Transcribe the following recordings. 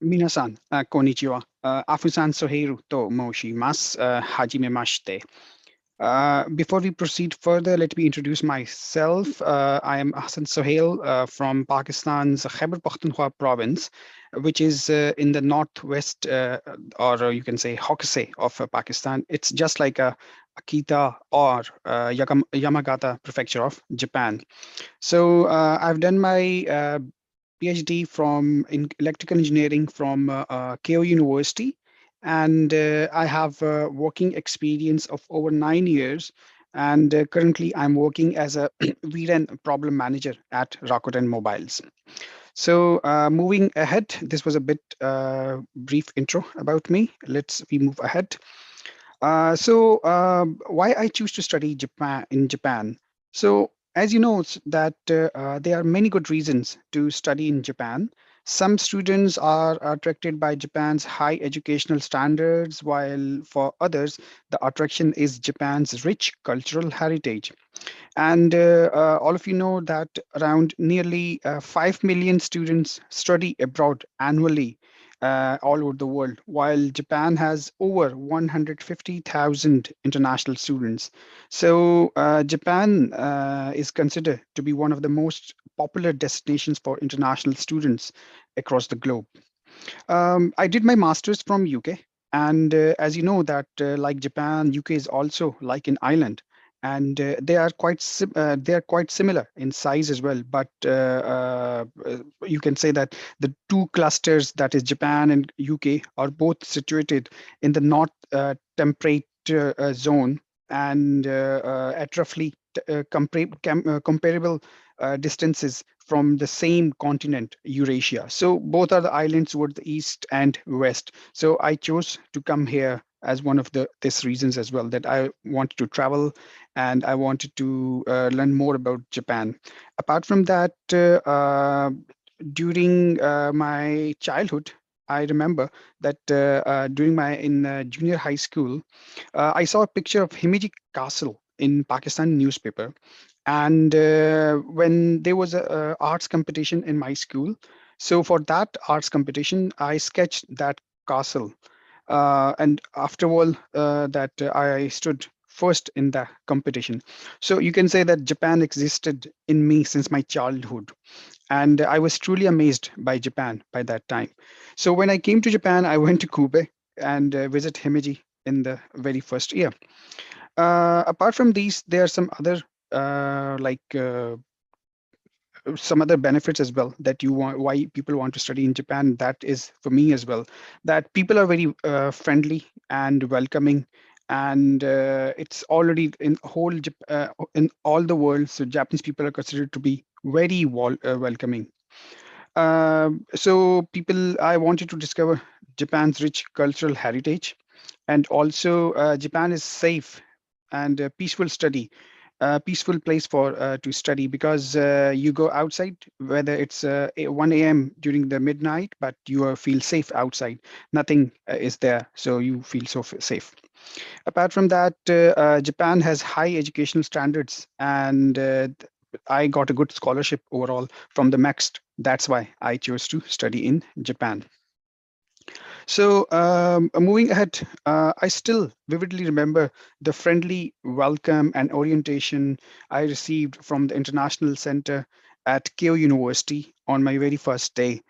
Minasan, konnichiwa. Ahsan Sohail to moshimasu. Hajime mashite. Before we proceed further, let me introduce myself. I am Ahsan Sohail from Pakistan's Khyber Pakhtunkhwa province, which is in the northwest, or you can say Hokusai of Pakistan. It's just like Akita or Yamagata prefecture of Japan. So I've done my PhD from in electrical engineering from KO University, and I have working experience of over 9 years. And currently, I'm working as a vRAN problem manager at Rakuten Mobiles. So moving ahead, this was a bit brief intro about me. Let's we move ahead. Why I choose to study Japan in Japan? So, as you know, that there are many good reasons to study in Japan. Some students are attracted by Japan's high educational standards, while for others, the attraction is Japan's rich cultural heritage. And all of you know that around nearly 5 million students study abroad annually all over the world, while Japan has over 150,000 international students. So, Japan is considered to be one of the most popular destinations for international students across the globe. I did my master's from UK, and as you know that like Japan, UK is also like an island, and they are quite similar in size as well. But you can say that the two clusters, that is Japan and UK, are both situated in the north temperate zone and at roughly comparable distances from the same continent, Eurasia. So both are the islands toward the east and west. So I chose to come here as one of the this reasons as well, that I wanted to travel and I wanted to learn more about Japan. Apart from that, during my childhood, I remember that during my in junior high school, I saw a picture of Himeji Castle in Pakistan newspaper, and when there was a arts competition in my school, so for that arts competition, I sketched that castle, and after all, that I stood first in the competition. So you can say that Japan existed in me since my childhood, and I was truly amazed by Japan by that time. So when I came to Japan, I went to Kobe and visit Himeji in the very first year. Apart from these, there are some other some other benefits as well that you want why people want to study in Japan. That is for me as well, that people are very friendly and welcoming, and it's already in all the world. So Japanese people are considered to be very welcoming. So people, I wanted to discover Japan's rich cultural heritage, and also Japan is safe and peaceful place for to study, because you go outside, whether it's 1 a.m. during the midnight, but you feel safe outside. Nothing is there, so you feel so safe. Apart from that, Japan has high educational standards, and I got a good scholarship overall from the Maxt. That's why I chose to study in Japan. So, moving ahead, I still vividly remember the friendly welcome and orientation I received from the International Center at Keio University on my very first day,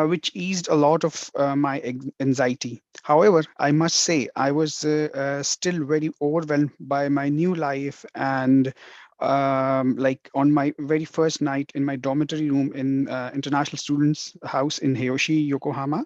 which eased a lot of my anxiety. However, I must say I was still very overwhelmed by my new life, and like on my very first night in my dormitory room in International Students House in Hiyoshi, Yokohama,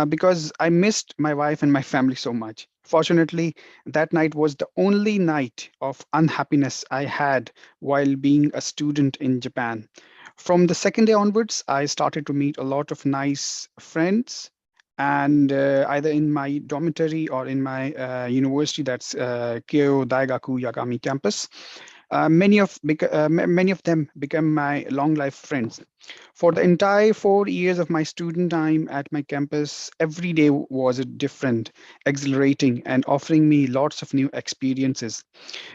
because I missed my wife and my family so much. Fortunately, that night was the only night of unhappiness I had while being a student in Japan. From the second day onwards, I started to meet a lot of nice friends, and either in my dormitory or in my university, that's Keio Daigaku Yagami campus. Many of them became my long life friends. For the entire 4 years of my student time at my campus, every day was a different, exhilarating, and offering me lots of new experiences.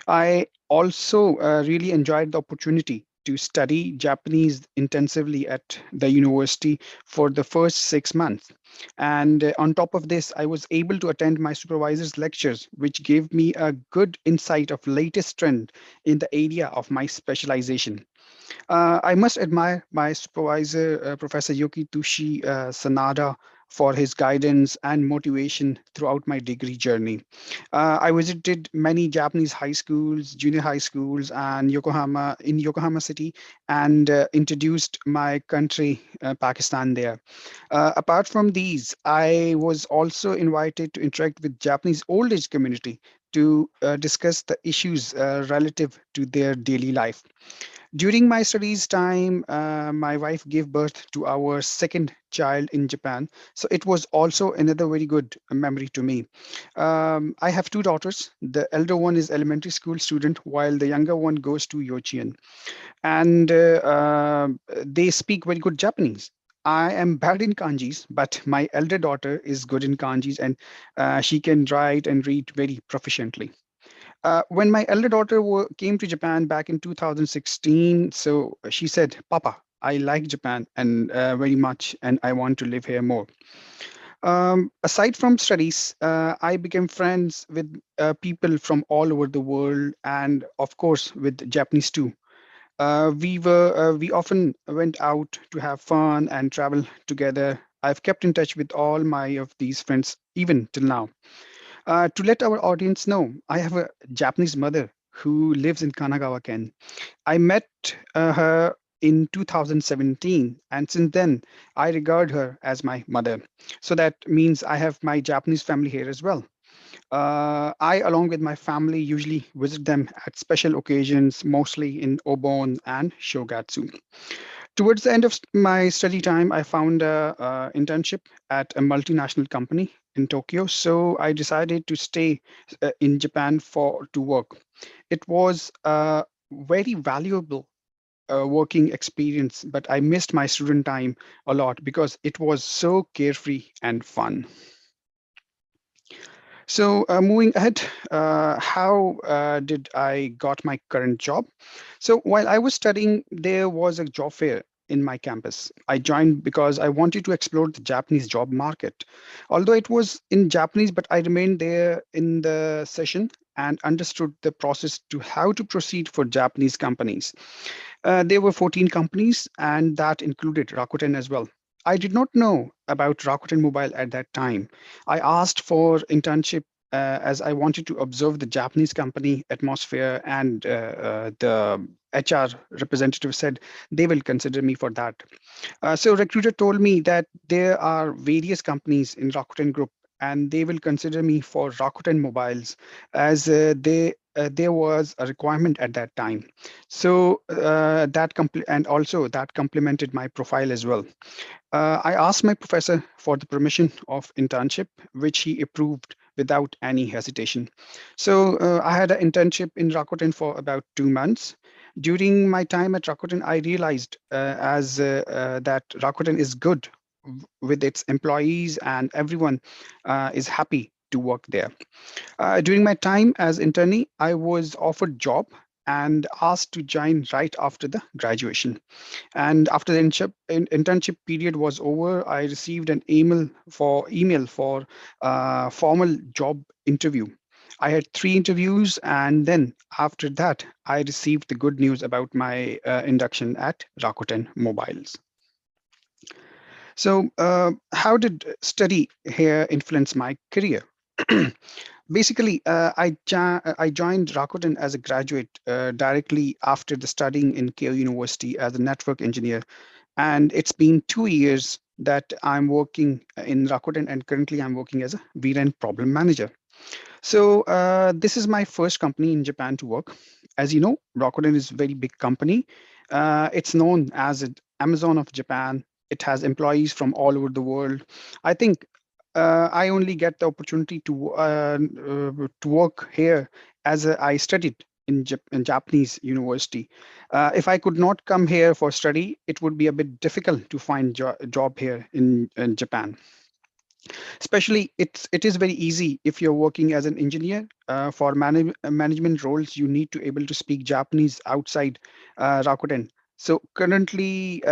I also really enjoyed the opportunity to study Japanese intensively at the university for the first 6 months. And on top of this, I was able to attend my supervisor's lectures, which gave me a good insight of latest trend in the area of my specialization. I must admire my supervisor, Professor Yukitushi Sanada, for his guidance and motivation throughout my degree journey. I visited many Japanese high schools, junior high schools, and Yokohama City, and introduced my country, Pakistan, there. Apart from these, I was also invited to interact with Japanese old age community to discuss the issues relative to their daily life. During my studies time, my wife gave birth to our second child in Japan. So it was also another very good memory to me. I have two daughters. The elder one is elementary school student, while the younger one goes to Yochian. And they speak very good Japanese. I am bad in kanjis, but my elder daughter is good in kanjis, and she can write and read very proficiently. When my elder daughter came to Japan back in 2016, so she said, "Papa, I like Japan and very much, and I want to live here more." Aside from studies, I became friends with people from all over the world, and of course with Japanese too. We often went out to have fun and travel together. I've kept in touch with all my of these friends even till now. To let our audience know, I have a Japanese mother who lives in Kanagawa, Ken. I met her in 2017, and since then, I regard her as my mother. So that means I have my Japanese family here as well. I, along with my family, usually visit them at special occasions, mostly in Obon and Shogatsu. Towards the end of my study time, I found a internship at a multinational company in Tokyo. So I decided to stay in Japan for to work. It was a very valuable working experience, but I missed my student time a lot because it was so carefree and fun. So moving ahead, how did I got my current job? So while I was studying, there was a job fair in my campus. I joined because I wanted to explore the Japanese job market. Although it was in Japanese, but I remained there in the session and understood the process to how to proceed for Japanese companies. There were 14 companies, and that included Rakuten as well. I did not know about Rakuten Mobile at that time. I asked for internship as I wanted to observe the Japanese company atmosphere, and the HR representative said they will consider me for that. So recruiter told me that there are various companies in Rakuten Group, and they will consider me for Rakuten Mobiles as there was a requirement at that time. So and also that complemented my profile as well. I asked my professor for the permission of internship, which he approved without any hesitation. So I had an internship in Rakuten for about 2 months. During my time at Rakuten, I realized that Rakuten is good with its employees, and everyone is happy to work there. During my time as internee, I was offered job and asked to join right after the graduation. And after the internship period was over, I received an email for formal job interview. I had three interviews, and then after that, I received the good news about my induction at Rakuten Mobiles. So, how did study here influence my career? Basically, I joined Rakuten as a graduate directly after the studying in Keio University as a network engineer, and it's been 2 years that I'm working in Rakuten, and currently I'm working as a vRAN problem manager. So this is my first company in Japan to work. As you know, Rakuten is a very big company. It's known as an Amazon of Japan. It has employees from all over the world. I think I only get the opportunity to work here as I studied in Japanese university. If I could not come here for study, it would be a bit difficult to find job here in Japan. Especially, it is very easy if you're working as an engineer. For management roles, you need to able to speak Japanese outside Rakuten. So currently,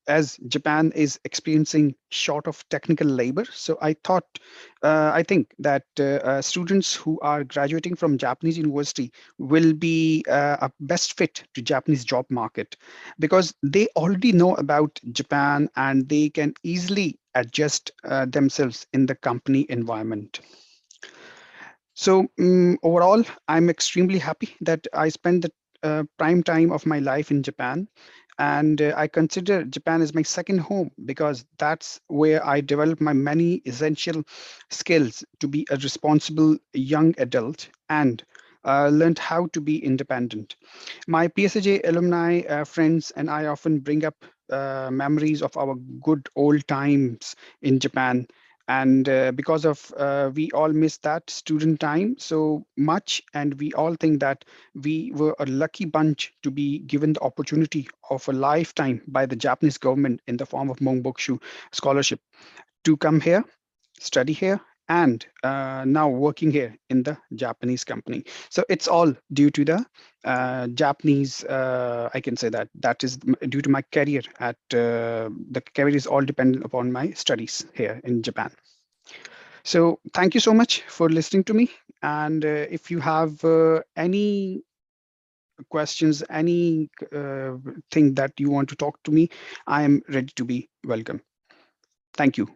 as Japan is experiencing short of technical labor, so I think that students who are graduating from Japanese university will be a best fit to Japanese job market because they already know about Japan and they can easily adjust themselves in the company environment. So overall, I'm extremely happy that I spent the prime time of my life in Japan. And I consider Japan as my second home because that's where I developed my many essential skills to be a responsible young adult and learned how to be independent. My PSAJ alumni friends and I often bring up memories of our good old times in Japan. And because of we all miss that student time so much, and we all think that we were a lucky bunch to be given the opportunity of a lifetime by the Japanese government in the form of Monbokushu scholarship to come here, study here, and now working here in the Japanese company. So it's all due to the Japanese. I can say that that is due to my career at the career is all dependent upon my studies here in Japan. So thank you so much for listening to me. And if you have any questions, any thing that you want to talk to me, I am ready to be welcome. Thank you.